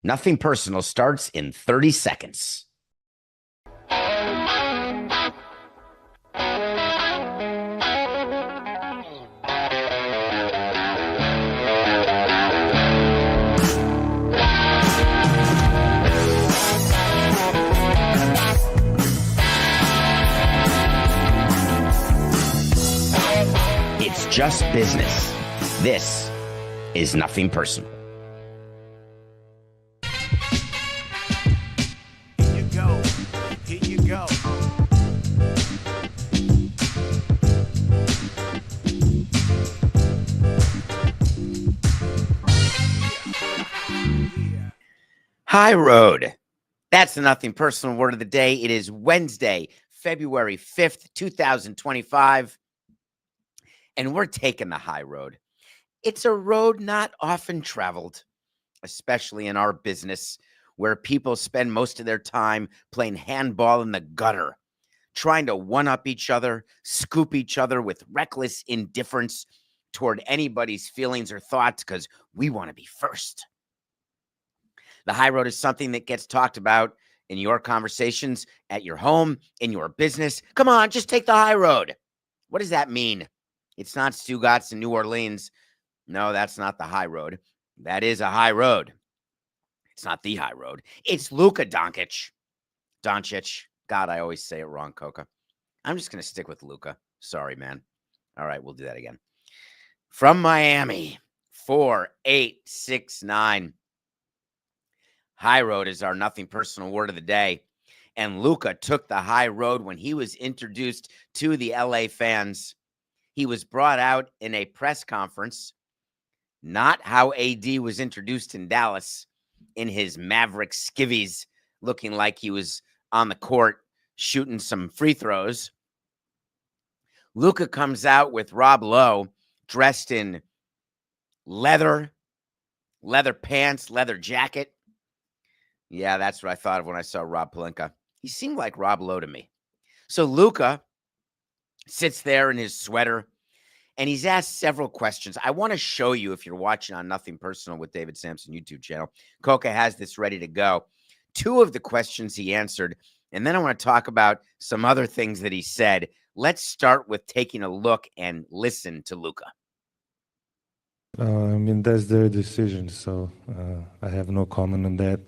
Nothing Personal starts in 30 seconds. It's just business. This is Nothing Personal. Here you go. High road. That's the Nothing Personal word of the day. It is Wednesday, February 5th, 2025. And we're taking the high road. It's a road not often traveled, especially in our business, where people spend most of their time playing handball in the gutter, trying to one-up each other, scoop each other with reckless indifference toward anybody's feelings or thoughts because we want to be first. The high road is something that gets talked about in your conversations, at your home, in your business. Come on, just take the high road. What does that mean? It's not Stugatz in New Orleans. No, that's not the high road. That is a high road. It's not the high road. It's Luka Doncic. God, I always say it wrong, Coca. I'm just going to stick with Luka. Sorry, man. All right, we'll do that again. From Miami, 4869. High road is our Nothing Personal word of the day. And Luka took the high road when he was introduced to the LA fans. He was brought out in a press conference, not how AD was introduced in Dallas in his Mavericks skivvies, looking like he was on the court shooting some free throws. Luka comes out with Rob Lowe dressed in leather pants, leather jacket. Yeah, that's what I thought of when I saw Rob Pelinka. He seemed like Rob Lowe to me. So Luka sits there in his sweater, and he's asked several questions. I want to show you, if you're watching on Nothing Personal with David Sampson YouTube channel, Coca has this ready to go. Two of the questions he answered, and then I want to talk about some other things that he said. Let's start with taking a look and listen to Luka. That's their decision, so I have no comment on that.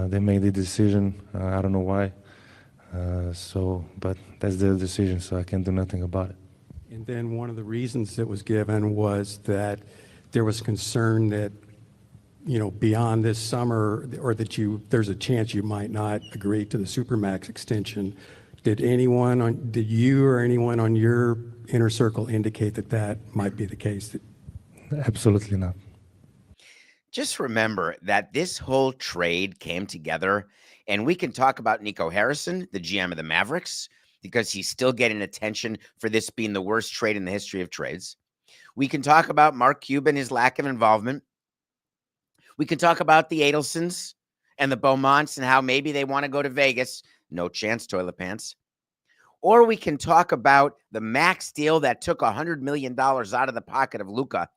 They made the decision. I don't know why. But that's their decision, so I can't do nothing about it. And then one of the reasons that was given was that there was concern that, beyond this summer, or that there's a chance you might not agree to the Supermax extension. Did you or anyone on your inner circle indicate that might be the case? Absolutely not. Just remember that this whole trade came together, and we can talk about Nico Harrison, the GM of the Mavericks, because he's still getting attention for this being the worst trade in the history of trades. We can talk about Mark Cuban, his lack of involvement. We can talk about the Adelsons and the Beaumonts and how maybe they want to go to Vegas. No chance, toilet pants. Or we can talk about the max deal that took $100 million out of the pocket of Luka.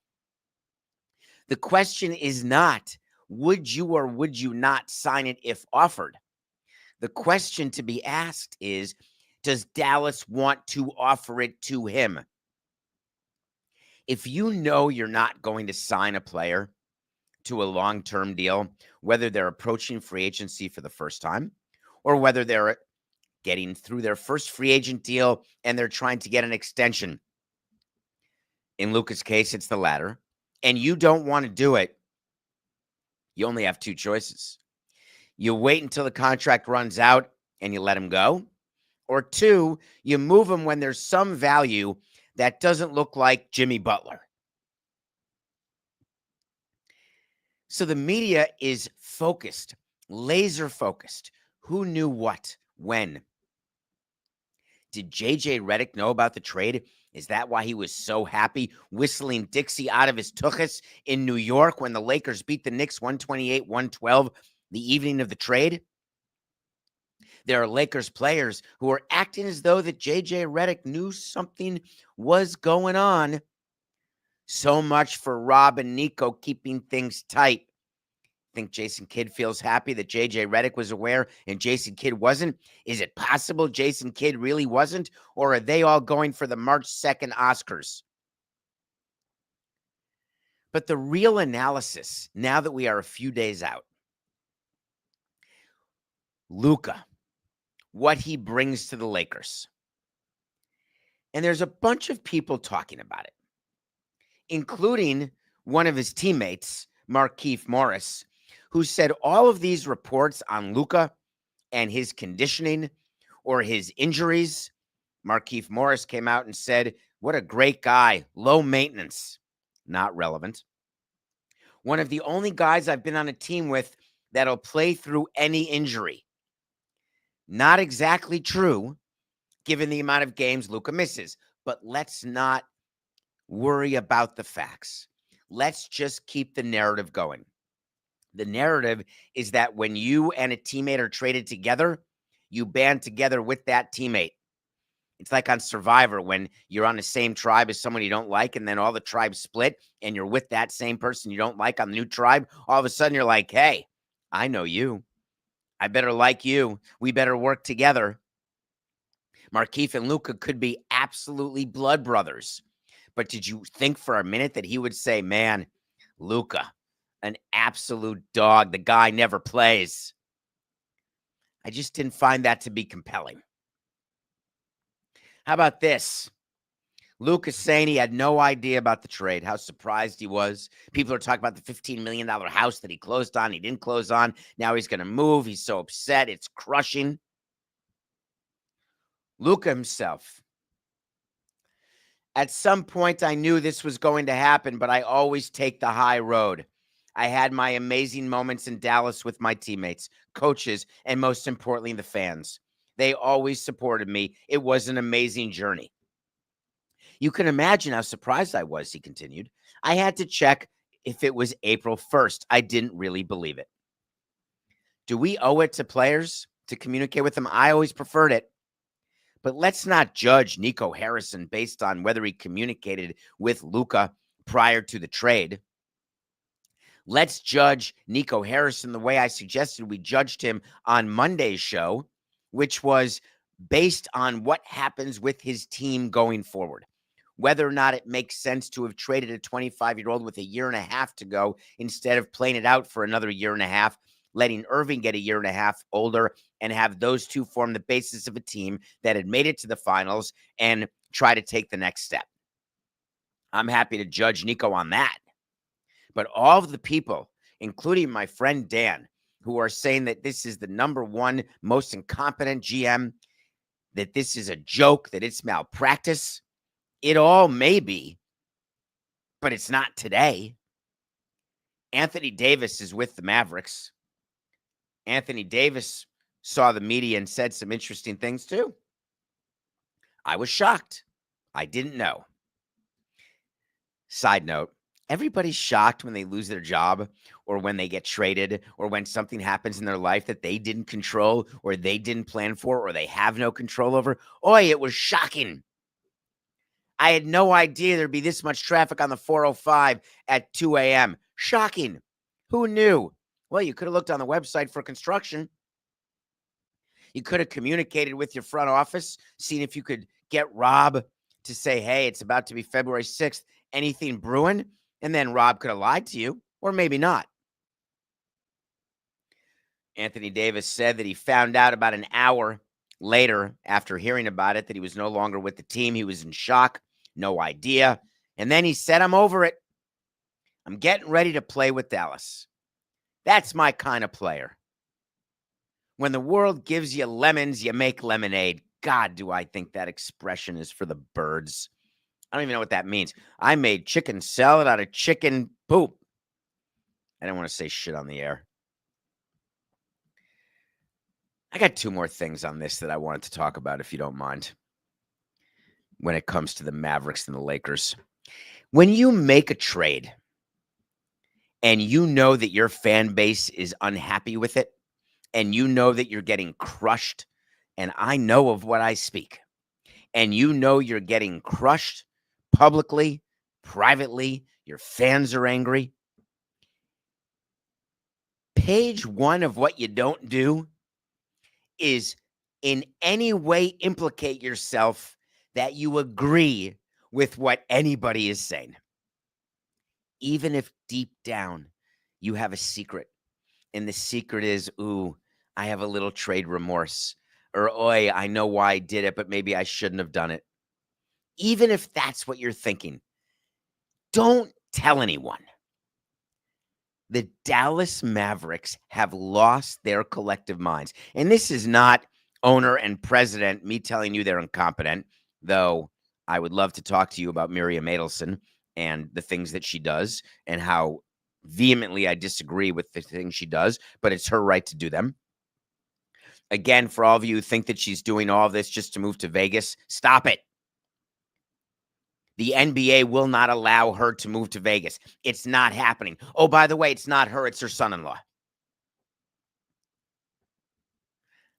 The question is not, would you or would you not sign it if offered? The question to be asked is, does Dallas want to offer it to him? If you know you're not going to sign a player to a long-term deal, whether they're approaching free agency for the first time or whether they're getting through their first free agent deal and they're trying to get an extension, in Luka's case, it's the latter, and you don't want to do it, you only have two choices. You wait until the contract runs out and you let him go. Or two, you move him when there's some value that doesn't look like Jimmy Butler. So the media is focused, laser focused. Who knew what, when? Did JJ Redick know about the trade? Is that why he was so happy whistling Dixie out of his tuchus in New York when the Lakers beat the Knicks 128-112 the evening of the trade? There are Lakers players who are acting as though that JJ Redick knew something was going on. So much for Rob and Nico keeping things tight. think Jason Kidd feels happy that JJ Redick was aware and Jason Kidd wasn't? Is it possible Jason Kidd really wasn't? Or are they all going for the March 2nd Oscars? But the real analysis, now that we are a few days out, Luka, what he brings to the Lakers. And there's a bunch of people talking about it, including one of his teammates, Markieff Morris, who said all of these reports on Luka and his conditioning or his injuries. Markieff Morris came out and said, what a great guy, low maintenance. Not relevant. One of the only guys I've been on a team with that'll play through any injury. Not exactly true, given the amount of games Luka misses. But let's not worry about the facts. Let's just keep the narrative going. The narrative is that when you and a teammate are traded together, you band together with that teammate. It's like on Survivor when you're on the same tribe as someone you don't like, and then all the tribes split, and you're with that same person you don't like on the new tribe. All of a sudden, you're like, hey, I know you. I better like you. We better work together. Markieff and Luka could be absolutely blood brothers. But did you think for a minute that he would say, man, Luka, an absolute dog. The guy never plays. I just didn't find that to be compelling. How about this? Luka saying he had no idea about the trade, how surprised he was. People are talking about the $15 million house that he closed on. He didn't close on. Now he's going to move. He's so upset. It's crushing. Luka himself. At some point, I knew this was going to happen, but I always take the high road. I had my amazing moments in Dallas with my teammates, coaches, and most importantly, the fans. They always supported me. It was an amazing journey. You can imagine how surprised I was, he continued. I had to check if it was April 1st. I didn't really believe it. Do we owe it to players to communicate with them? I always preferred it. But let's not judge Nico Harrison based on whether he communicated with Luka prior to the trade. Let's judge Nico Harrison the way I suggested we judged him on Monday's show, which was based on what happens with his team going forward. Whether or not it makes sense to have traded a 25-year-old with a year and a half to go instead of playing it out for another year and a half, letting Irving get a year and a half older and have those two form the basis of a team that had made it to the finals and try to take the next step. I'm happy to judge Nico on that. But all of the people, including my friend Dan, who are saying that this is the number one most incompetent GM, that this is a joke, that it's malpractice, it all may be, but it's not today. Anthony Davis is with the Mavericks. Anthony Davis saw the media and said some interesting things too. I was shocked. I didn't know. Side note, everybody's shocked when they lose their job or when they get traded or when something happens in their life that they didn't control or they didn't plan for or they have no control over. Oi, it was shocking. I had no idea there'd be this much traffic on the 405 at 2 a.m. Shocking. Who knew? Well, you could have looked on the website for construction. You could have communicated with your front office, seen if you could get Rob to say, hey, it's about to be February 6th. Anything brewing? And then Rob could have lied to you, or maybe not. Anthony Davis said that he found out about an hour later after hearing about it that he was no longer with the team. He was in shock, no idea. And then he said, I'm over it. I'm getting ready to play with Dallas. That's my kind of player. When the world gives you lemons, you make lemonade. God, do I think that expression is for the birds. I don't even know what that means. I made chicken salad out of chicken poop. I didn't want to say shit on the air. I got two more things on this that I wanted to talk about, if you don't mind, when it comes to the Mavericks and the Lakers. When you make a trade and you know that your fan base is unhappy with it, and you know that you're getting crushed, and I know of what I speak, and you know you're getting crushed publicly, privately, your fans are angry, page 1 of what you don't do is in any way implicate yourself that you agree with what anybody is saying. Even if deep down you have a secret, and the secret is, ooh, I have a little trade remorse, or oi, I know why I did it, but maybe I shouldn't have done it. Even if that's what you're thinking, don't tell anyone. The Dallas Mavericks have lost their collective minds. And this is not owner and president, me telling you they're incompetent, though I would love to talk to you about Miriam Adelson and the things that she does and how vehemently I disagree with the things she does, but it's her right to do them. Again, for all of you who think that she's doing all of this just to move to Vegas, stop it. The NBA will not allow her to move to Vegas. It's not happening. Oh, by the way, it's not her, it's her son-in-law.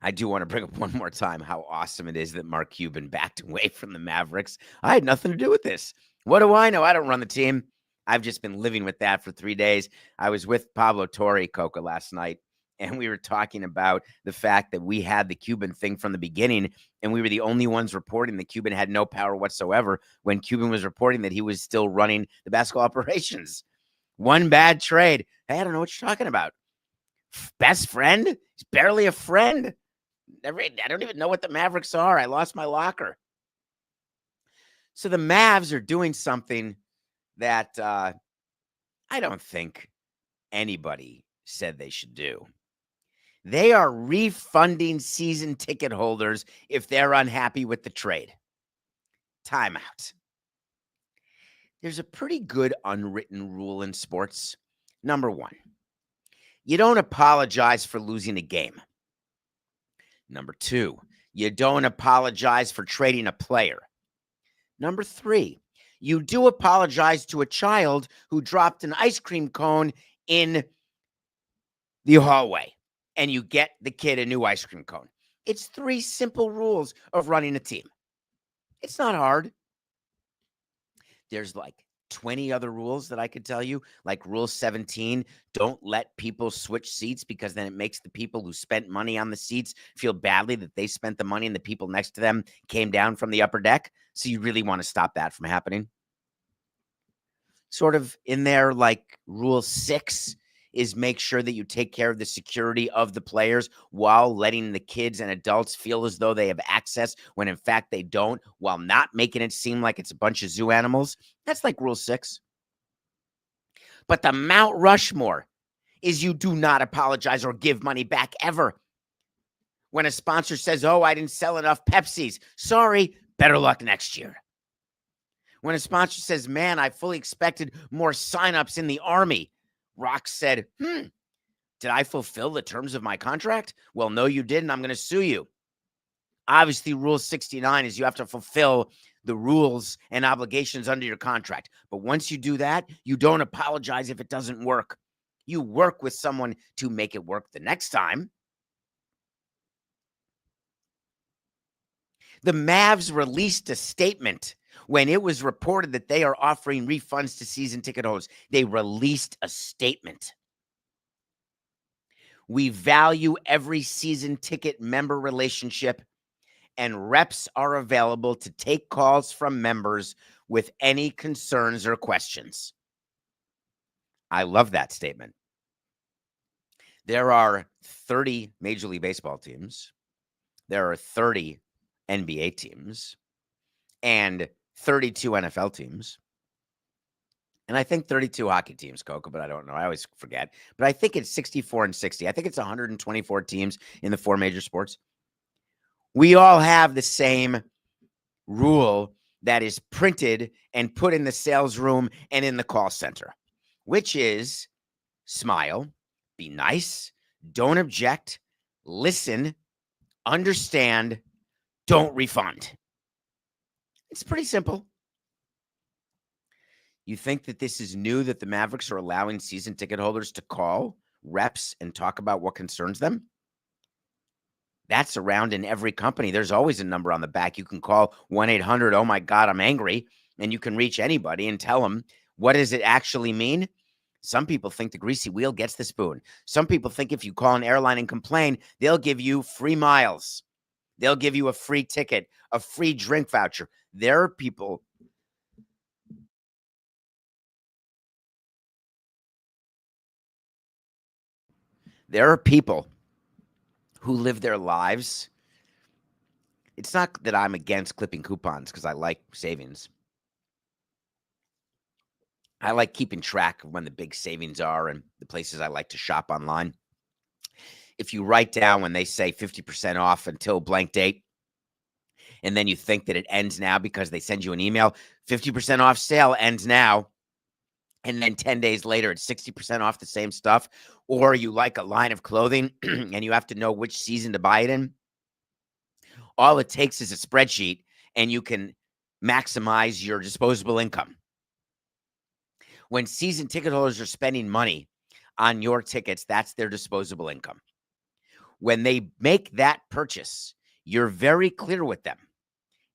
I do want to bring up one more time how awesome it is that Mark Cuban backed away from the Mavericks. I had nothing to do with this. What do I know? I don't run the team. I've just been living with that for 3 days. I was with Pablo Torre, Coca, last night, and we were talking about the fact that we had the Cuban thing from the beginning, and we were the only ones reporting that Cuban had no power whatsoever when Cuban was reporting that he was still running the basketball operations. One bad trade. Hey, I don't know what you're talking about. Best friend? He's barely a friend. I don't even know what the Mavericks are. I lost my locker. So the Mavs are doing something that I don't think anybody said they should do. They are refunding season ticket holders if they're unhappy with the trade. Timeout. There's a pretty good unwritten rule in sports. Number 1, you don't apologize for losing a game. Number 2, you don't apologize for trading a player. Number 3, you do apologize to a child who dropped an ice cream cone in the hallway, and you get the kid a new ice cream cone. It's 3 simple rules of running a team. It's not hard. There's like 20 other rules that I could tell you, like Rule 17, don't let people switch seats because then it makes the people who spent money on the seats feel badly that they spent the money and the people next to them came down from the upper deck. So you really want to stop that from happening. Sort of in there, like Rule 6 is make sure that you take care of the security of the players while letting the kids and adults feel as though they have access when in fact they don't, while not making it seem like it's a bunch of zoo animals. That's like Rule 6. But the Mount Rushmore is you do not apologize or give money back ever. When a sponsor says, oh, I didn't sell enough Pepsis, sorry, better luck next year. When a sponsor says, man, I fully expected more signups in the Army, Rock said, did I fulfill the terms of my contract? Well, no, you didn't. I'm going to sue you. Obviously, Rule 69 is you have to fulfill the rules and obligations under your contract. But once you do that, you don't apologize if it doesn't work. You work with someone to make it work the next time. The Mavs released a statement when it was reported that they are offering refunds to season ticket holders. They released a statement. We value every season ticket member relationship, and reps are available to take calls from members with any concerns or questions. I love that statement. There are 30 Major League Baseball teams. There are 30 NBA teams and 32 NFL teams. And I think 32 hockey teams, Coco, but I don't know. I always forget. But I think it's 64 and 60. I think it's 124 teams in the 4 major sports. We all have the same rule that is printed and put in the sales room and in the call center, which is smile, be nice, don't object, listen, understand, don't refund. It's pretty simple. You think that this is new, that the Mavericks are allowing season ticket holders to call reps and talk about what concerns them? That's around in every company. There's always a number on the back. You can call 1-800, oh my God, I'm angry. And you can reach anybody and tell them, what does it actually mean? Some people think the greasy wheel gets the spoon. Some people think if you call an airline and complain, they'll give you free miles. They'll give you a free ticket, a free drink voucher. There are people who live their lives. It's not that I'm against clipping coupons because I like savings. I like keeping track of when the big savings are and the places I like to shop online. If you write down when they say 50% off until blank date, and then you think that it ends now because they send you an email, 50% off sale ends now, and then 10 days later, it's 60% off the same stuff, or you like a line of clothing and you have to know which season to buy it in, all it takes is a spreadsheet and you can maximize your disposable income. When season ticket holders are spending money on your tickets, that's their disposable income. When they make that purchase, you're very clear with them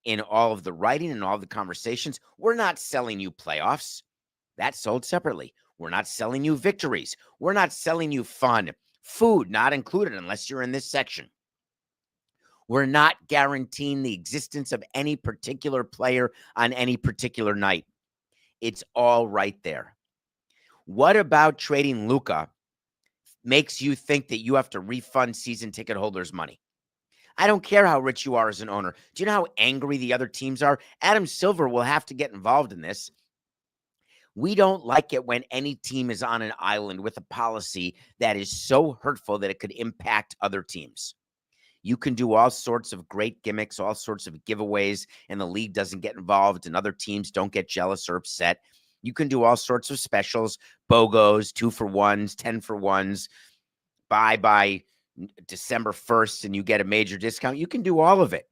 in all of the writing and all the conversations. We're not selling you playoffs. That's sold separately. We're not selling you victories. We're not selling you fun. Food not included unless you're in this section. We're not guaranteeing the existence of any particular player on any particular night. It's all right there. What about trading Luka makes you think that you have to refund season ticket holders money? I don't care how rich you are as an owner. Do you know how angry the other teams are? Adam Silver will have to get involved in this. We don't like it when any team is on an island with a policy that is so hurtful that it could impact other teams. You can do all sorts of great gimmicks, all sorts of giveaways, and the league doesn't get involved and other teams don't get jealous or upset. You can do all sorts of specials, BOGOs, 2-for-1s, 10-for-1s, buy by December 1st and you get a major discount. You can do all of it.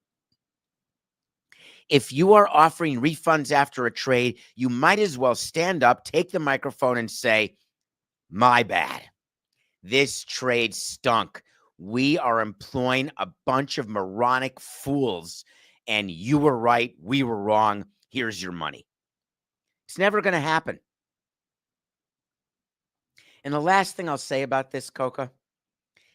If you are offering refunds after a trade, you might as well stand up, take the microphone and say, my bad. This trade stunk. We are employing a bunch of moronic fools, and you were right. We were wrong. Here's your money. It's never going to happen. And the last thing I'll say about this, Coca,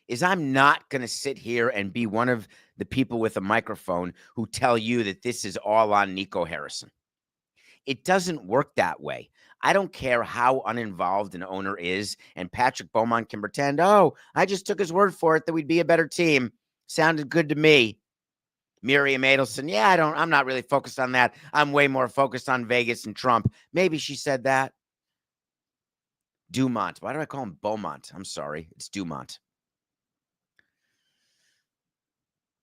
is I'm not going to sit here and be one of the people with a microphone who tell you that this is all on Nico Harrison. It doesn't work that way. I don't care how uninvolved an owner is, and Patrick Beaumont can pretend, oh, I just took his word for it that we'd be a better team. Sounded good to me. Miriam Adelson, yeah, I'm not really focused on that. I'm way more focused on Vegas and Trump. Maybe she said that. Dumont. Why do I call him Beaumont? I'm sorry. It's Dumont.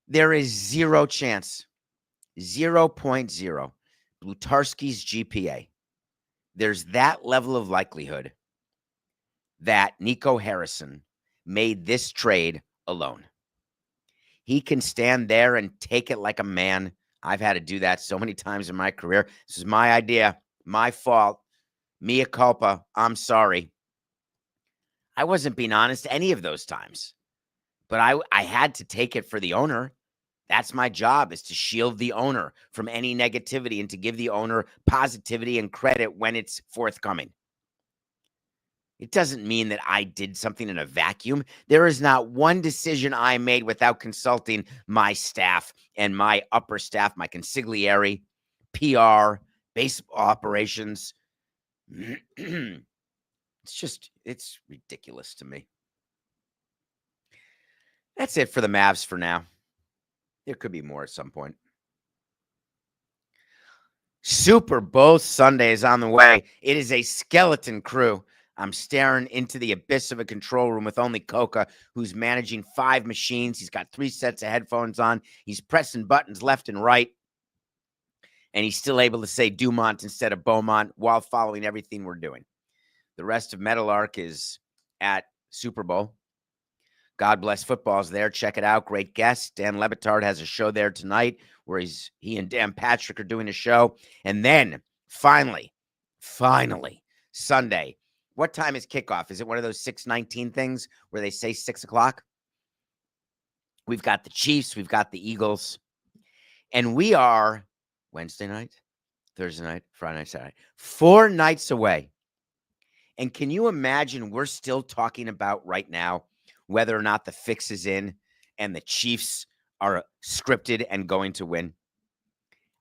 There is zero chance, 0.0, Blutarski's GPA. There's that level of likelihood that Nico Harrison made this trade alone. He can stand there and take it like a man. I've had to do that so many times in my career. This is my idea, my fault, mea culpa, I'm sorry. I wasn't being honest any of those times, but I had to take it for the owner. That's my job, is to shield the owner from any negativity and to give the owner positivity and credit when it's forthcoming. It doesn't mean that I did something in a vacuum. There is not one decision I made without consulting my staff and my upper staff, my consigliere, PR, baseball operations. It's ridiculous to me. That's it for the Mavs for now. There could be more at some point. Super Bowl Sunday is on the way. It is a skeleton crew. I'm staring into the abyss of a control room with only Coca, who's managing 5 machines. He's got 3 sets of headphones on. He's pressing buttons left and right. And he's still able to say Dumont instead of Beaumont while following everything we're doing. The rest of Meadowlark is at Super Bowl. God Bless Football's there. Check it out. Great guest. Dan Lebitard has a show there tonight where he and Dan Patrick are doing a show. And then finally, Sunday. What time is kickoff? Is it one of those 6:19 things where they say 6 o'clock? We've got the Chiefs. We've got the Eagles. And we are Wednesday night, Thursday night, Friday night, Saturday. 4 nights away. And can you imagine we're still talking about right now whether or not the fix is in and the Chiefs are scripted and going to win?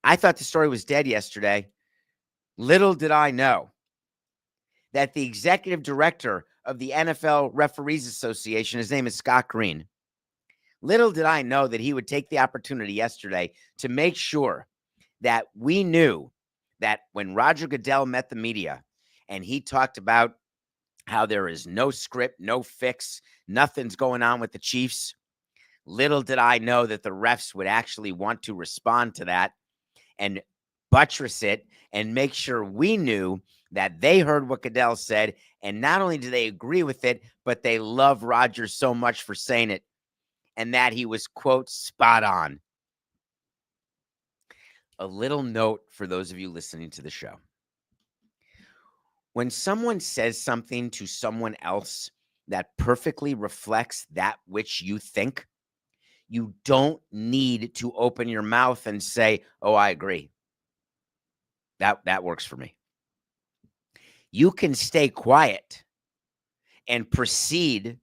I thought the story was dead yesterday. Little did I know that the executive director of the NFL Referees Association, his name is Scott Green. Little did I know that he would take the opportunity yesterday to make sure that we knew that when Roger Goodell met the media and he talked about how there is no script, no fix, nothing's going on with the Chiefs, little did I know that the refs would actually want to respond to that and buttress it and make sure we knew that they heard what Goodell said. And not only do they agree with it, but they love Roger so much for saying it and that he was, quote, spot on. A little note for those of you listening to the show. When someone says something to someone else that perfectly reflects that which you think, you don't need to open your mouth and say, oh, I agree. That works for me. You can stay quiet and proceed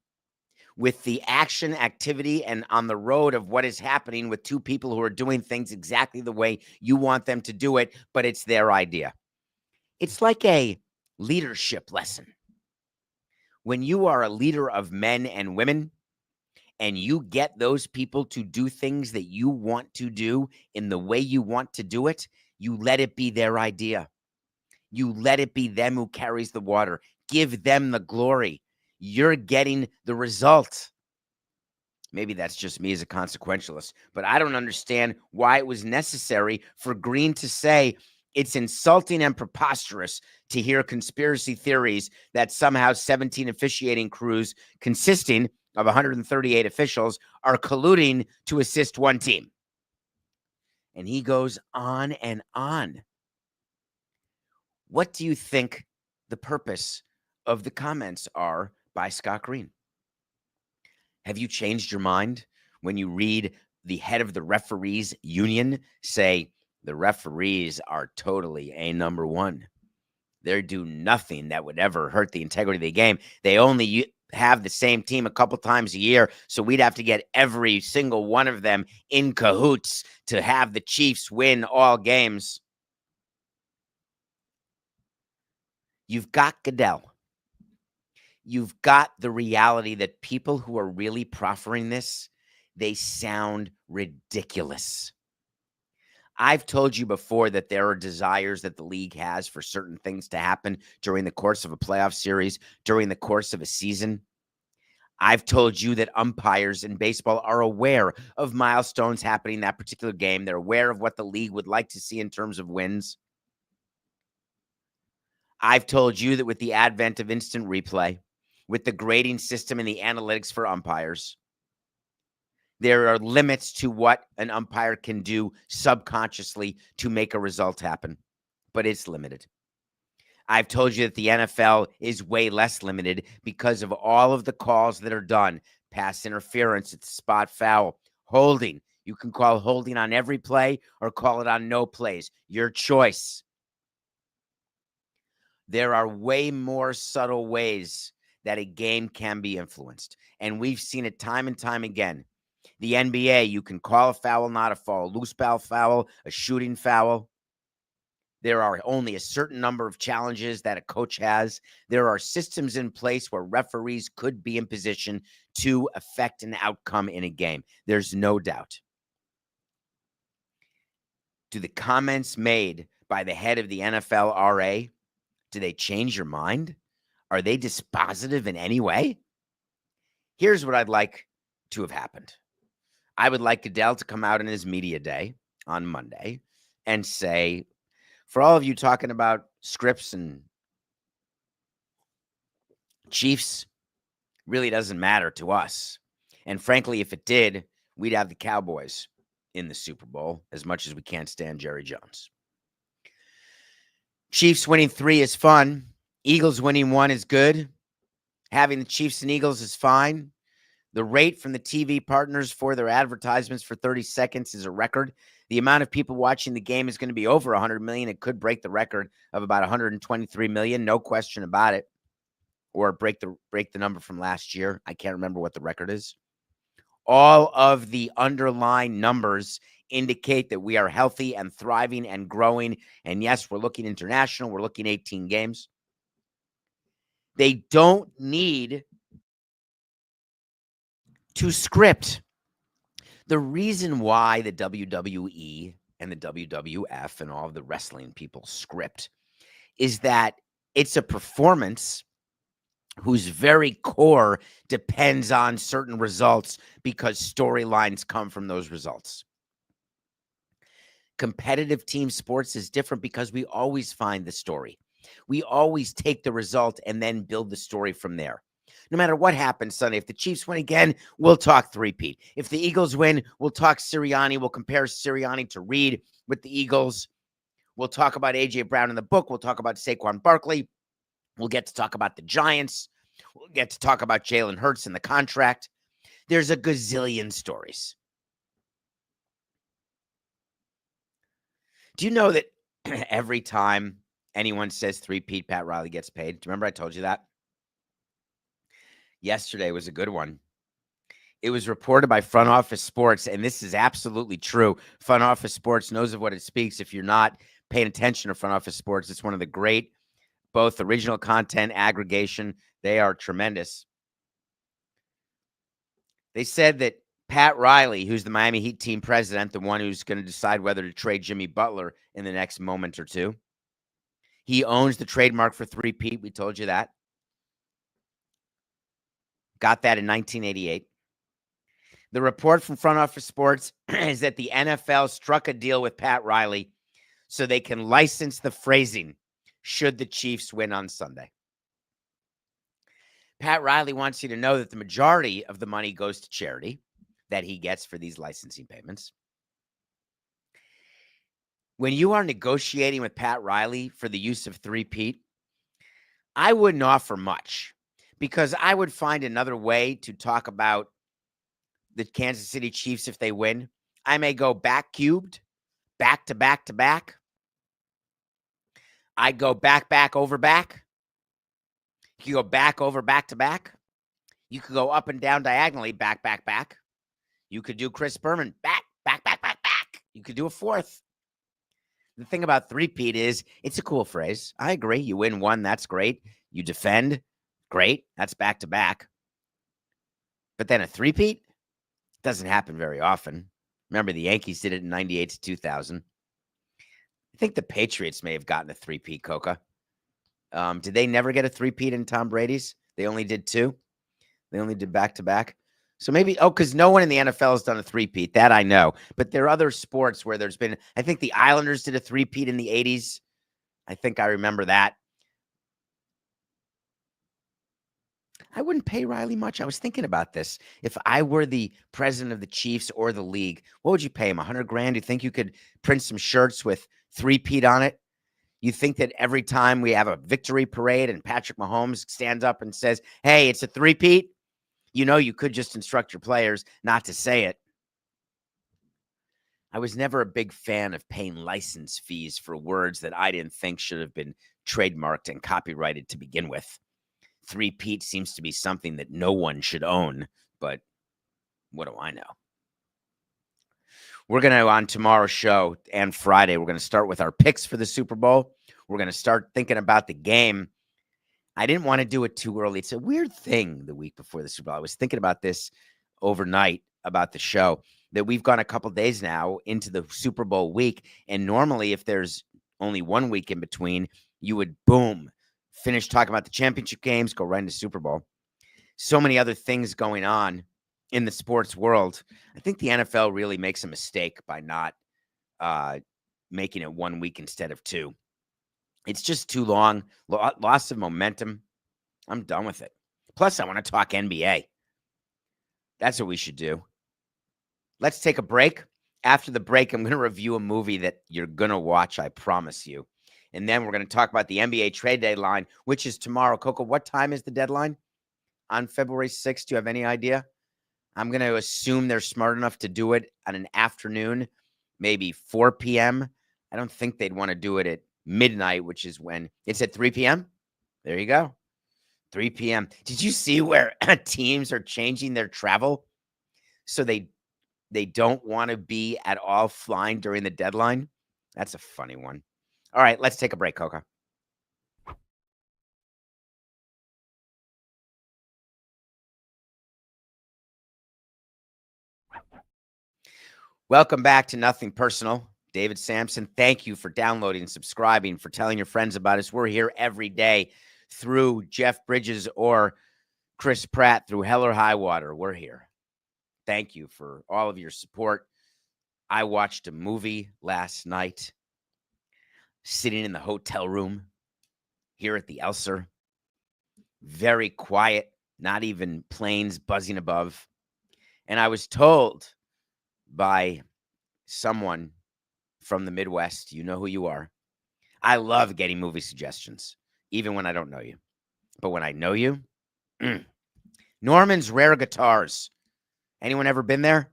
with the action, activity, and on the road of what is happening with two people who are doing things exactly the way you want them to do it, but it's their idea. It's like a leadership lesson. When you are a leader of men and women and you get those people to do things that you want to do in the way you want to do it, you let it be their idea. You let it be them who carries the water. Give them the glory. You're getting the result. Maybe that's just me as a consequentialist, but I don't understand why it was necessary for Green to say it's insulting and preposterous to hear conspiracy theories that somehow 17 officiating crews consisting of 138 officials are colluding to assist one team. And he goes on and on. What do you think the purpose of the comments are by Scott Green? Have you changed your mind when you read the head of the referees union say the referees are totally a number one? They do nothing that would ever hurt the integrity of the game. They only have the same team a couple times a year, so we'd have to get every single one of them in cahoots to have the Chiefs win all games. You've got Goodell. You've got the reality that people who are really proffering this, they sound ridiculous. I've told you before that there are desires that the league has for certain things to happen during the course of a playoff series, during the course of a season. I've told you that umpires in baseball are aware of milestones happening in that particular game. They're aware of what the league would like to see in terms of wins. I've told you that with the advent of instant replay, with the grading system and the analytics for umpires, there are limits to what an umpire can do subconsciously to make a result happen, but it's limited. I've told you that the NFL is way less limited because of all of the calls that are done. Pass interference, it's spot foul, holding. You can call holding on every play or call it on no plays. Your choice. There are way more subtle ways that a game can be influenced, and we've seen it time and time again. The NBA, you can call a foul, not a foul, loose ball foul, a shooting foul. There are only a certain number of challenges that a coach has. There are systems in place where referees could be in position to affect an outcome in a game. There's no doubt. Do the comments made by the head of the NFLRA, do they change your mind? Are they dispositive in any way? Here's what I'd like to have happened. I would like Goodell to come out in his media day on Monday and say, for all of you talking about scripts and Chiefs, really doesn't matter to us. And frankly, if it did, we'd have the Cowboys in the Super Bowl as much as we can't stand Jerry Jones. Chiefs winning 3 is fun. Eagles winning 1 is good. Having the Chiefs and Eagles is fine. The rate from the TV partners for their advertisements for 30 seconds is a record. The amount of people watching the game is going to be over 100 million. It could break the record of about 123 million. No question about it. or break the number from last year. I can't remember what the record is. All of the underlying numbers indicate that we are healthy and thriving and growing. And yes, we're looking international. We're looking 18 games. They don't need to script. The reason why the WWE and the WWF and all of the wrestling people script is that it's a performance whose very core depends on certain results because storylines come from those results. Competitive team sports is different because we always find the story. We always take the result and then build the story from there. No matter what happens Sunday, if the Chiefs win again, we'll talk three-peat. If the Eagles win, we'll talk Sirianni. We'll compare Sirianni to Reed with the Eagles. We'll talk about A.J. Brown in the book. We'll talk about Saquon Barkley. We'll get to talk about the Giants. We'll get to talk about Jalen Hurts and the contract. There's a gazillion stories. Do you know that every time anyone says three-peat, Pat Riley gets paid? Do you remember I told you that? Yesterday was a good one. It was reported by Front Office Sports, and this is absolutely true. Front Office Sports knows of what it speaks. If you're not paying attention to Front Office Sports, it's one of the great, both original content, aggregation. They are tremendous. They said that Pat Riley, who's the Miami Heat team president, the one who's going to decide whether to trade Jimmy Butler in the next moment or two, he owns the trademark for three-peat. We told you that. Got that in 1988. The report from Front Office Sports is that the NFL struck a deal with Pat Riley so they can license the phrasing should the Chiefs win on Sunday. Pat Riley wants you to know that the majority of the money goes to charity that he gets for these licensing payments. When you are negotiating with Pat Riley for the use of three-peat, I wouldn't offer much because I would find another way to talk about the Kansas City Chiefs if they win. I may go back cubed, back to back to back. I'd go back, back, over back. You could go back, over, back to back. You could go up and down diagonally, back, back, back. You could do Chris Berman, back, back, back, back, back. You could do a fourth. The thing about three-peat is it's a cool phrase. I agree. You win one, that's great. You defend, great. That's back to back. But then a three-peat doesn't happen very often. Remember, the Yankees did it in 98 to 2000. I think the Patriots may have gotten a three-peat, Coca. Did they never get a three-peat in Tom Brady's? They only did two. They only did back-to-back. So maybe, because no one in the NFL has done a three-peat. That I know. But there are other sports where there's been, I think the Islanders did a three-peat in the 80s. I think I remember that. I wouldn't pay Riley much. I was thinking about this. If I were the president of the Chiefs or the league, what would you pay him? $100,000? Do you think you could print some shirts with three-peat on it? You think that every time we have a victory parade and Patrick Mahomes stands up and says, hey, it's a three-peat, you know you could just instruct your players not to say it. I was never a big fan of paying license fees for words that I didn't think should have been trademarked and copyrighted to begin with. Three-peat seems to be something that no one should own, but what do I know? We're going to, on tomorrow's show and Friday, we're going to start with our picks for the Super Bowl. We're going to start thinking about the game. I didn't want to do it too early. It's a weird thing the week before the Super Bowl. I was thinking about this overnight about the show, that we've gone a couple days now into the Super Bowl week. And normally, if there's only 1 week in between, you would, boom, finish talking about the championship games, go right into Super Bowl. So many other things going on in the sports world. I think the NFL really makes a mistake by not making it 1 week instead of two. It's just too long. Loss of momentum. I'm done with it. Plus, I want to talk NBA. That's what we should do. Let's take a break. After the break, I'm going to review a movie that you're going to watch, I promise you. And then we're going to talk about the NBA trade deadline, which is tomorrow. Coco, what time is the deadline? On February 6th, do you have any idea? I'm going to assume they're smart enough to do it on an afternoon, maybe 4 p.m. I don't think they'd want to do it at midnight, which is when it's at 3 p.m. There you go. 3 p.m. Did you see where teams are changing their travel so they don't want to be at all flying during the deadline? That's a funny one. All right, let's take a break, Coca. Welcome back to Nothing Personal. David Sampson, thank you for downloading, subscribing, for telling your friends about us. We're here every day through Jeff Bridges or Chris Pratt, through hell or high water. We're here. Thank you for all of your support. I watched a movie last night, sitting in the hotel room here at the Elser. Very quiet, not even planes buzzing above. And I was told by someone from the Midwest, you know who you are. I love getting movie suggestions, even when I don't know you. But when I know you, Norman's Rare Guitars. Anyone ever been there?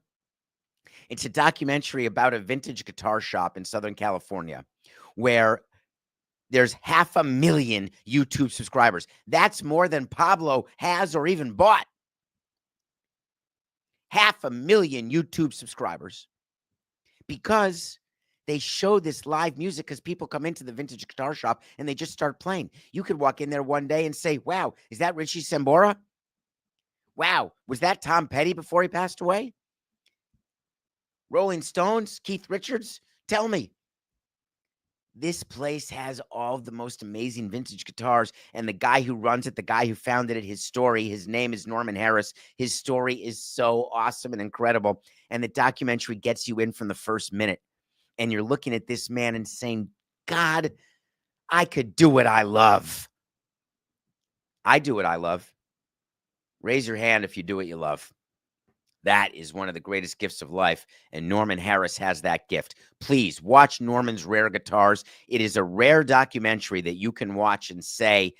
It's a documentary about a vintage guitar shop in Southern California where there's 500,000 YouTube subscribers. That's more than Pablo has or even bought. 500,000 YouTube subscribers, because they show this live music, because people come into the vintage guitar shop and they just start playing. You could walk in there one day and say, wow, is that Richie Sambora? Wow, was that Tom Petty before he passed away? Rolling Stones, Keith Richards? Tell me. This place has all the most amazing vintage guitars, and the guy who runs it, the guy who founded it, his name is Norman Harris. His story is so awesome and incredible, and the documentary gets you in from the first minute, and you're looking at this man and saying, God, I could do what I love. I do what I love. Raise your hand if you do what you love. That is one of the greatest gifts of life, and Norman Harris has that gift. Please watch Norman's Rare Guitars. It is a rare documentary that you can watch and say,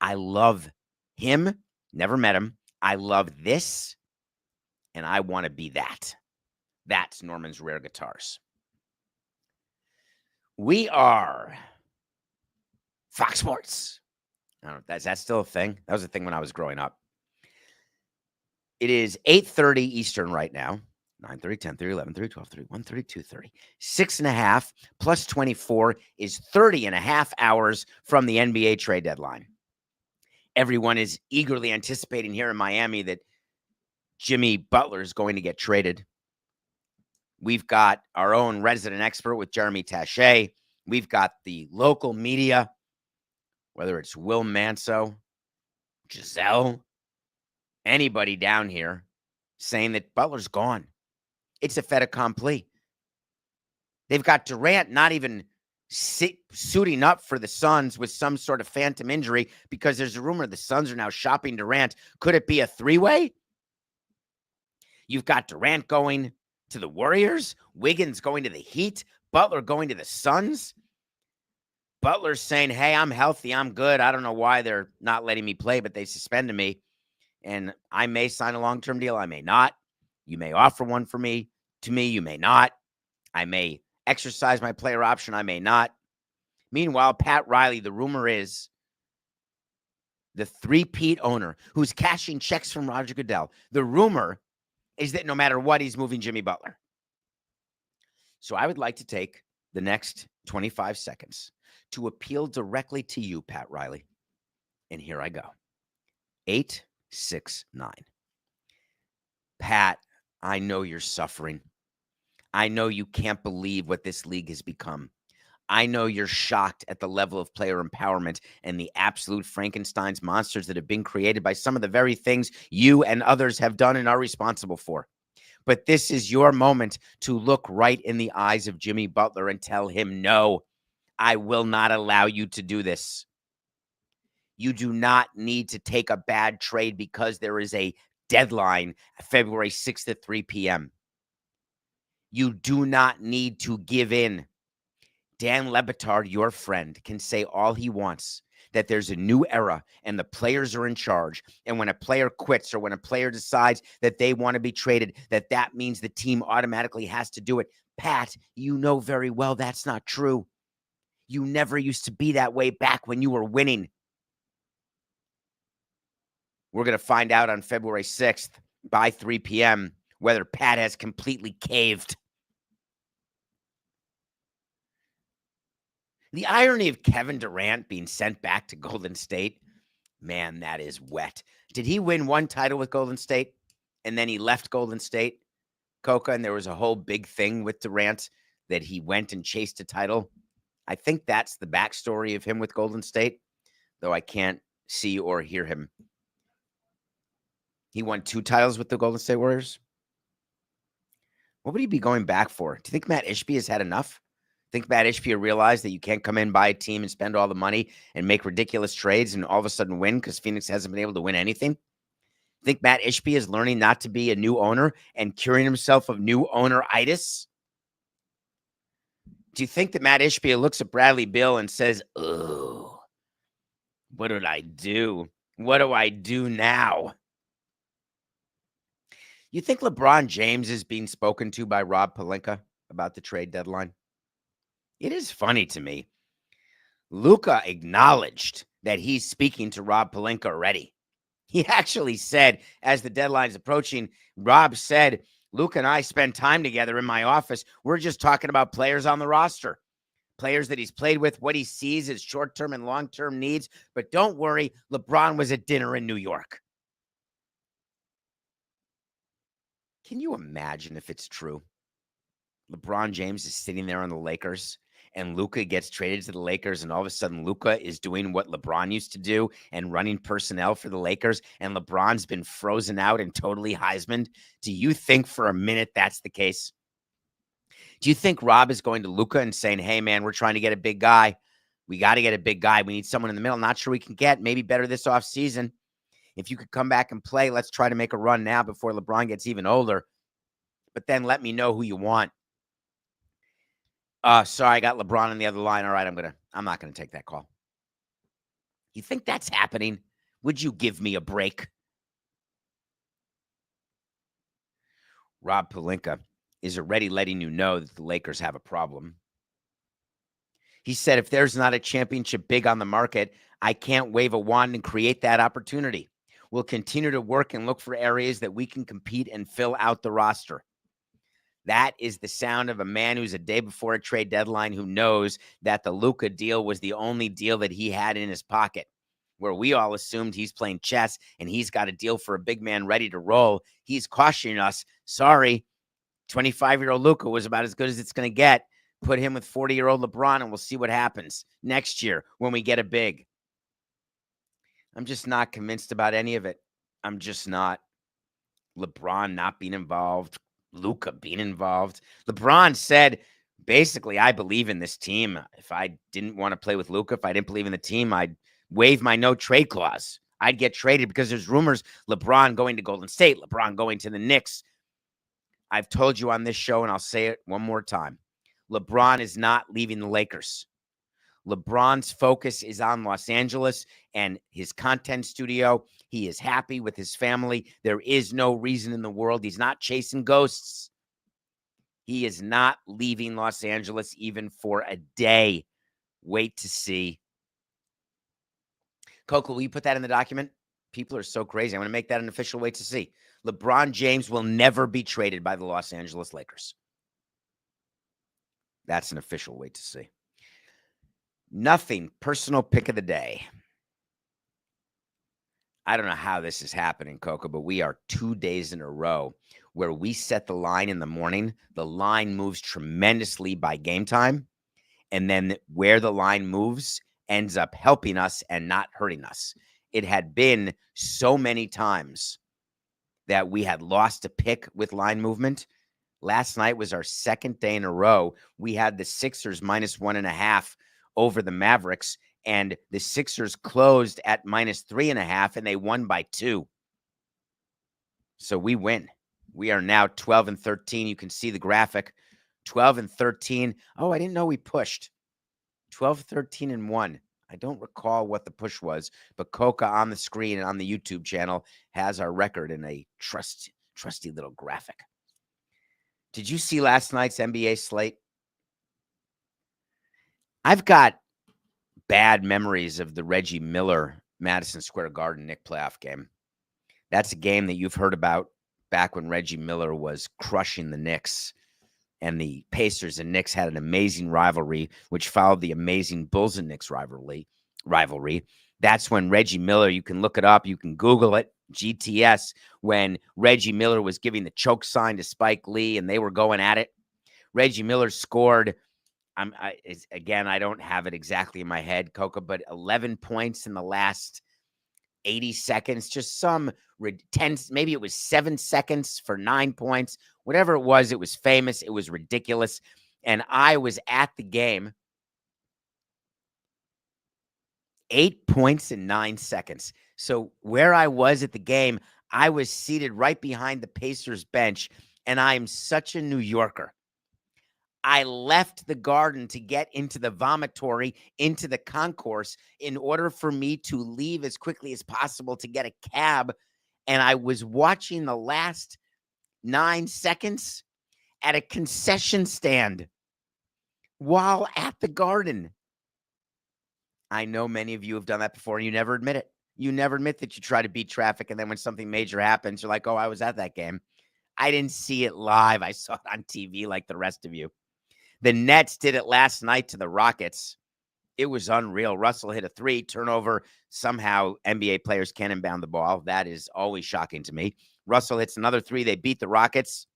I love him, never met him, I love this, and I want to be that. That's Norman's Rare Guitars. We are Fox Sports. I don't know, is that still a thing? That was a thing when I was growing up. It is 8:30 Eastern right now. 9:30, 10:30, 11:30, 12:30, 1:30, 2:30. 6.5 plus 24 is 30.5 hours from the NBA trade deadline. Everyone is eagerly anticipating here in Miami that Jimmy Butler is going to get traded. We've got our own resident expert with Jeremy Taché. We've got the local media, whether it's Will Manso, Giselle, anybody down here, saying that Butler's gone. It's a fait accompli. They've got Durant not even suiting up for the Suns with some sort of phantom injury, because there's a rumor the Suns are now shopping Durant. Could it be a three-way? You've got Durant going to the Warriors, Wiggins going to the Heat, Butler going to the Suns. Butler's saying, hey, I'm healthy, I'm good. I don't know why they're not letting me play, but they suspended me. And I may sign a long-term deal. I may not. You may offer one to me. You may not. I may exercise my player option. I may not. Meanwhile, Pat Riley, the rumor is the three-peat owner who's cashing checks from Roger Goodell. The rumor is that no matter what, he's moving Jimmy Butler. So I would like to take the next 25 seconds to appeal directly to you, Pat Riley. And here I go. 869. Pat, I know you're suffering. I know you can't believe what this league has become. I know you're shocked at the level of player empowerment and the absolute Frankenstein's monsters that have been created by some of the very things you and others have done and are responsible for. But this is your moment to look right in the eyes of Jimmy Butler and tell him, no, I will not allow you to do this. You do not need to take a bad trade because there is a deadline, February 6th at 3 p.m. You do not need to give in. Dan Le Batard, your friend, can say all he wants, that there's a new era and the players are in charge. And when a player quits or when a player decides that they want to be traded, that means the team automatically has to do it. Pat, you know very well that's not true. You never used to be that way back when you were winning. We're going to find out on February 6th by 3 p.m. whether Pat has completely caved. The irony of Kevin Durant being sent back to Golden State, man, that is wet. Did he win one title with Golden State and then he left Golden State, Coca, and there was a whole big thing with Durant that he went and chased a title? I think that's the backstory of him with Golden State, though I can't see or hear him. He won 2 titles with the Golden State Warriors. What would he be going back for? Do you think Matt Ishbia has had enough? Think Matt Ishbia realized that you can't come in, buy a team, and spend all the money and make ridiculous trades and all of a sudden win because Phoenix hasn't been able to win anything? Think Matt Ishbia is learning not to be a new owner and curing himself of new owner-itis? Do you think that Matt Ishbia looks at Bradley Beal and says, "Oh, what did I do? What do I do now?" You think LeBron James is being spoken to by Rob Pelinka about the trade deadline? It is funny to me. Luka acknowledged that he's speaking to Rob Pelinka already. He actually said, as the deadline's approaching, Rob said, "Luka and I spend time together in my office. We're just talking about players on the roster, players that he's played with, what he sees as short-term and long-term needs. But don't worry, LeBron was at dinner in New York." Can you imagine if it's true? LeBron James is sitting there on the Lakers and Luka gets traded to the Lakers, and all of a sudden Luka is doing what LeBron used to do and running personnel for the Lakers, and LeBron's been frozen out and totally Heismaned. Do you think for a minute that's the case? Do you think Rob is going to Luka and saying, "Hey, man, we're trying to get a big guy. We got to get a big guy. We need someone in the middle. Not sure we can get. Maybe better this offseason. If you could come back and play, let's try to make a run now before LeBron gets even older. But then let me know who you want." Sorry, I got LeBron on the other line. All right, I'm not gonna take that call. You think that's happening? Would you give me a break? Rob Pelinka is already letting you know that the Lakers have a problem. He said, "If there's not a championship big on the market, I can't wave a wand and create that opportunity. We'll continue to work and look for areas that we can compete and fill out the roster." That is the sound of a man who's a day before a trade deadline who knows that the Luka deal was the only deal that he had in his pocket, where we all assumed he's playing chess and he's got a deal for a big man ready to roll. He's cautioning us, sorry, 25-year-old Luka was about as good as it's going to get. Put him with 40-year-old LeBron and we'll see what happens next year when we get a big. I'm just not convinced about any of it. I'm just not. LeBron not being involved, Luka being involved. LeBron said, basically, "I believe in this team. If I didn't want to play with Luka, if I didn't believe in the team, I'd waive my no trade clause. I'd get traded," because there's rumors LeBron going to Golden State, LeBron going to the Knicks. I've told you on this show, and I'll say it one more time. LeBron is not leaving the Lakers. LeBron's focus is on Los Angeles and his content studio. He is happy with his family. There is no reason in the world. He's not chasing ghosts. He is not leaving Los Angeles even for a day. Wait to see. Coco, will you put that in the document? People are so crazy. I'm going to make that an official wait to see. LeBron James will never be traded by the Los Angeles Lakers. That's an official wait to see. Nothing. Personal pick of the day. I don't know how this is happening, Coco, but we are 2 days in a row where we set the line in the morning. The line moves tremendously by game time. And then where the line moves ends up helping us and not hurting us. It had been so many times that we had lost a pick with line movement. Last night was our second day in a row. We had the Sixers -1.5 over the Mavericks, and the Sixers closed at -3.5, and they won by 2. So we win. We are now 12-13. You can see the graphic. 12-13. Oh, I didn't know we pushed. 12-13-1. I don't recall what the push was, but Coca on the screen and on the YouTube channel has our record in a trusty little graphic. Did you see last night's NBA slate? I've got bad memories of the Reggie Miller Madison Square Garden Knick playoff game. That's a game that you've heard about back when Reggie Miller was crushing the Knicks, and the Pacers and Knicks had an amazing rivalry, which followed the amazing Bulls and Knicks rivalry. That's when Reggie Miller, you can look it up, you can Google it, GTS, when Reggie Miller was giving the choke sign to Spike Lee and they were going at it. Reggie Miller scored, again, I don't have it exactly in my head, Coca, but 11 points in the last 80 seconds, just some 10, maybe it was 7 seconds for 9 points. Whatever it was famous. It was ridiculous. And I was at the game. 8 points in 9 seconds. So where I was at the game, I was seated right behind the Pacers bench, and I'm such a New Yorker. I left the Garden to get into the vomitory, into the concourse, in order for me to leave as quickly as possible to get a cab. And I was watching the last 9 seconds at a concession stand while at the Garden. I know many of you have done that before, and you never admit it. You never admit that you try to beat traffic, and then when something major happens, you're like, oh, I was at that game. I didn't see it live. I saw it on TV like the rest of you. The Nets did it last night to the Rockets. It was unreal. Russell hit a 3, turnover. Somehow NBA players can't inbound the ball. That is always shocking to me. Russell hits another 3. They beat the Rockets.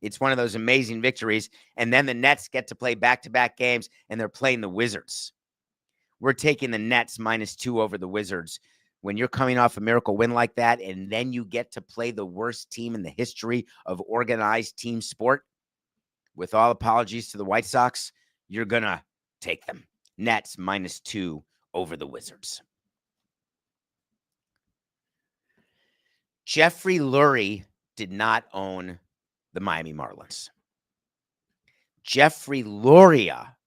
It's one of those amazing victories. And then the Nets get to play back-to-back games, and they're playing the Wizards. We're taking the Nets -2 over the Wizards. When you're coming off a miracle win like that, and then you get to play the worst team in the history of organized team sport, with all apologies to the White Sox, you're going to take them. Nets -2 over the Wizards. Jeffrey Lurie did not own the Miami Marlins. Jeffrey Loria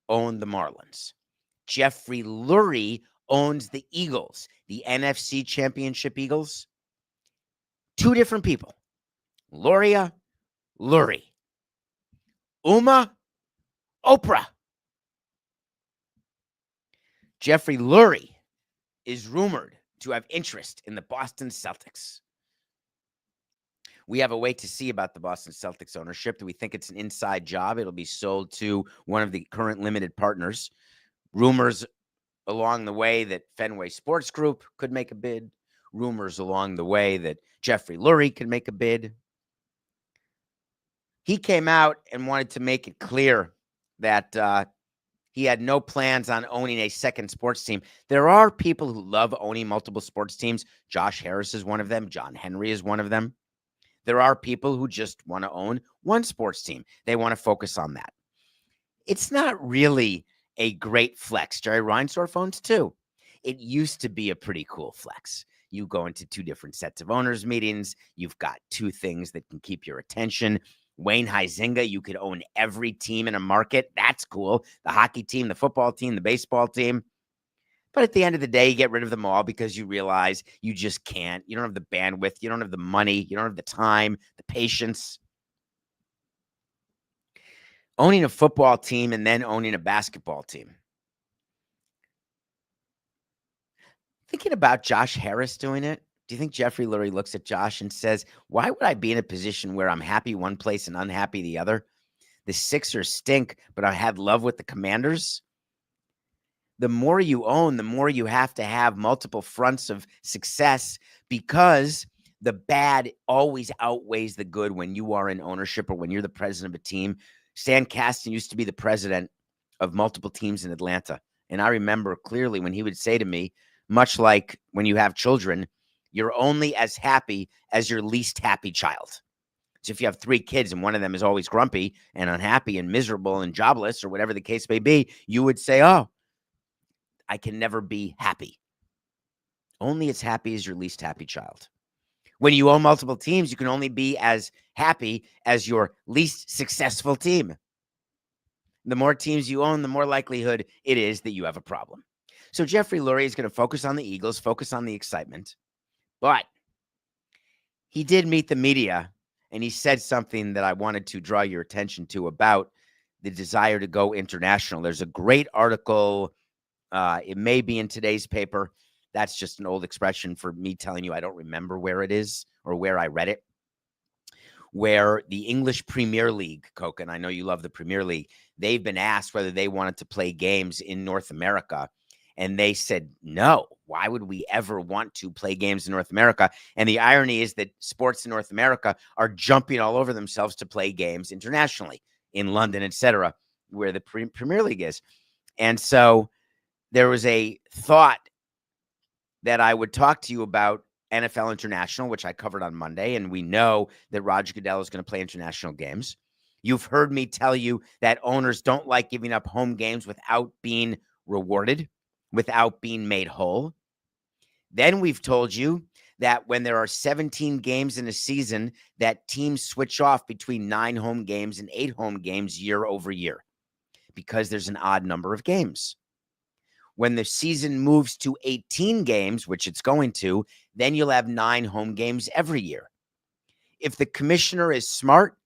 owned the Marlins. Jeffrey Lurie owns the Eagles, the NFC Championship Eagles. 2 different people. Loria, Lurie. Uma, Oprah. Jeffrey Lurie is rumored to have interest in the Boston Celtics. We have a wait to see about the Boston Celtics ownership. Do we think it's an inside job? It'll be sold to one of the current limited partners. Rumors along the way that Fenway Sports Group could make a bid. Rumors along the way that Jeffrey Lurie could make a bid. He came out and wanted to make it clear that he had no plans on owning a second sports team. There are people who love owning multiple sports teams. Josh Harris is one of them. John Henry is one of them. There are people who just want to own one sports team. They want to focus on that. It's not really a great flex. Jerry Reinsdorf owns 2. It used to be a pretty cool flex. You go into 2 different sets of owners meetings. You've got 2 things that can keep your attention. Wayne Huizenga, you could own every team in a market. That's cool. The hockey team, the football team, the baseball team. But at the end of the day, you get rid of them all because you realize you just can't. You don't have the bandwidth. You don't have the money. You don't have the time, the patience. Owning a football team and then owning a basketball team. Thinking about Josh Harris doing it, do you think Jeffrey Lurie looks at Josh and says, why would I be in a position where I'm happy one place and unhappy the other? The Sixers stink, but I had love with the Commanders. The more you own, the more you have to have multiple fronts of success, because the bad always outweighs the good when you are in ownership or when you're the president of a team. Stan Kasten used to be the president of multiple teams in Atlanta. And I remember clearly when he would say to me, much like when you have children, you're only as happy as your least happy child. So if you have 3 kids and one of them is always grumpy and unhappy and miserable and jobless or whatever the case may be, you would say, oh, I can never be happy. Only as happy as your least happy child. When you own multiple teams, you can only be as happy as your least successful team. The more teams you own, the more likelihood it is that you have a problem. So Jeffrey Lurie is going to focus on the Eagles, focus on the excitement. But he did meet the media, and he said something that I wanted to draw your attention to about the desire to go international. There's a great article. It may be in today's paper. That's just an old expression for me telling you I don't remember where it is or where I read it. Where the English Premier League, Coke, and I know you love the Premier League, they've been asked whether they wanted to play games in North America. And they said, no, why would we ever want to play games in North America? And the irony is that sports in North America are jumping all over themselves to play games internationally in London, etc., where the Premier League is. And so there was a thought that I would talk to you about NFL International, which I covered on Monday, and we know that Roger Goodell is going to play international games. You've heard me tell you that owners don't like giving up home games without being rewarded, without being made whole. Then we've told you that when there are 17 games in a season, that teams switch off between 9 home games and 8 home games year over year because there's an odd number of games. When the season moves to 18 games, which it's going to, then you'll have 9 home games every year. If the commissioner is smart,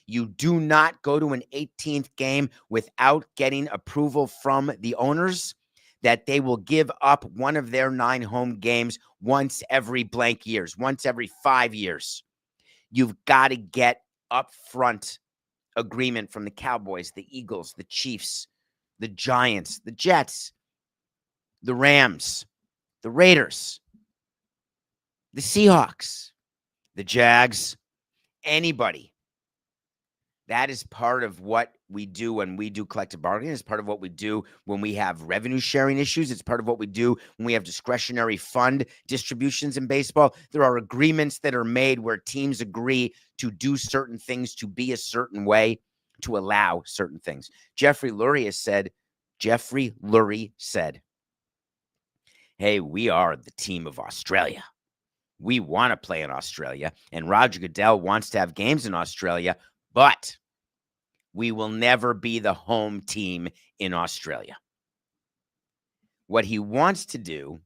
you do not go to an 18th game without getting approval from the owners that they will give up one of their 9 home games once every blank years, once every 5 years. You've got to get upfront agreement from the Cowboys, the Eagles, the Chiefs, the Giants, the Jets, the Rams, the Raiders, the Seahawks, the Jags, anybody. That is part of what we do when we do collective bargaining. It's part of what we do when we have revenue sharing issues. It's part of what we do when we have discretionary fund distributions in baseball. There are agreements that are made where teams agree to do certain things, to be a certain way, to allow certain things. Jeffrey Lurie said, hey, we are the team of Australia. We want to play in Australia, and Roger Goodell wants to have games in Australia, but we will never be the home team in Australia. What he wants to do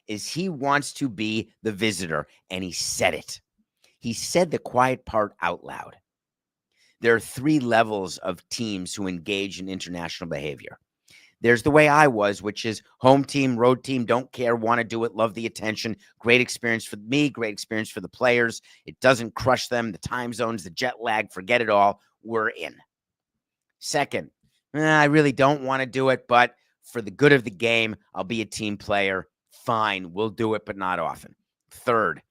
is he wants to be the visitor, and he said it. He said the quiet part out loud. There are 3 levels of teams who engage in international behavior. There's the way I was, which is home team, road team, don't care, want to do it, love the attention. Great experience for me, great experience for the players. It doesn't crush them, the time zones, the jet lag, forget it all. We're in. Second, I really don't want to do it, but for the good of the game, I'll be a team player. Fine, we'll do it, but not often. Third,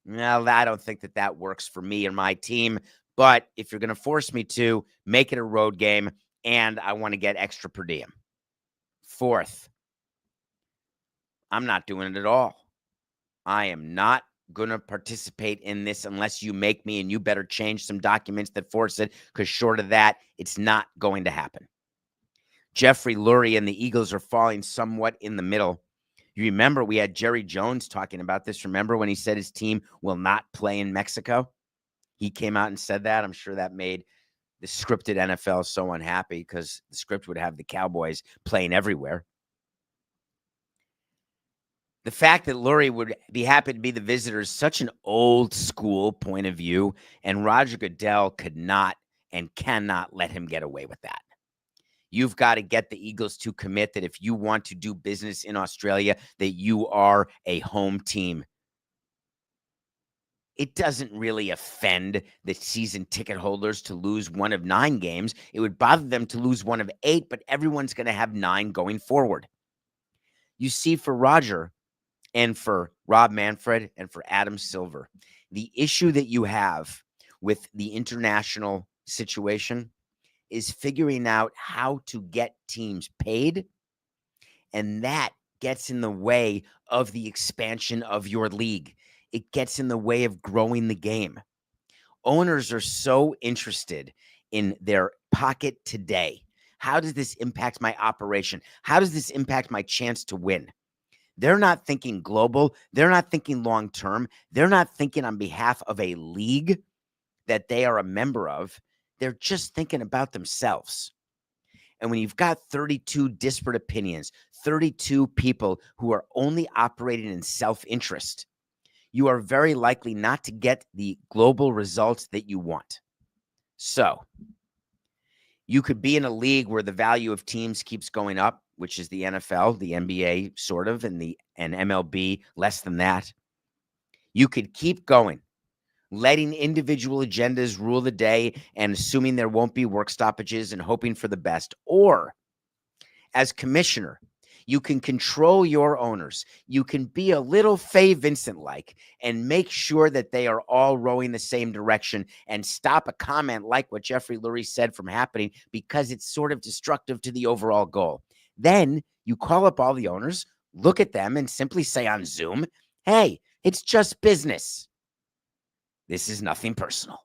well, I don't think that works for me or my team, but if you're going to force me to, make it a road game, and I want to get extra per diem. Fourth, I'm not doing it at all. I am not going to participate in this unless you make me, and you better change some documents that force it, because short of that, it's not going to happen. Jeffrey Lurie and the Eagles are falling somewhat in the middle. You remember we had Jerry Jones talking about this. Remember when he said his team will not play in Mexico? He came out and said that. I'm sure that made the scripted NFL so unhappy, because the script would have the Cowboys playing everywhere. The fact that Laurie would be happy to be the visitor is such an old school point of view, and Roger Goodell could not and cannot let him get away with that. You've got to get the Eagles to commit that if you want to do business in Australia, that you are a home team. It doesn't really offend the season ticket holders to lose one of 9 games. It would bother them to lose one of 8, but everyone's going to have 9 going forward. You see, for Roger and for Rob Manfred and for Adam Silver, the issue that you have with the international situation is figuring out how to get teams paid, and that gets in the way of the expansion of your league. It gets in the way of growing the game. Owners are so interested in their pocket today. How does this impact my operation? How does this impact my chance to win? They're not thinking global. They're not thinking long-term. They're not thinking on behalf of a league that they are a member of. They're just thinking about themselves. And when you've got 32 disparate opinions, 32 people who are only operating in self-interest, you are very likely not to get the global results that you want. So you could be in a league where the value of teams keeps going up, which is the NFL, the NBA sort of, and MLB less than that. You could keep going, letting individual agendas rule the day and assuming there won't be work stoppages and hoping for the best. Or as commissioner, you can control your owners. You can be a little Faye Vincent-like and make sure that they are all rowing the same direction and stop a comment like what Jeffrey Lurie said from happening because it's sort of destructive to the overall goal. Then you call up all the owners, look at them, and simply say on Zoom, hey, it's just business. This is nothing personal.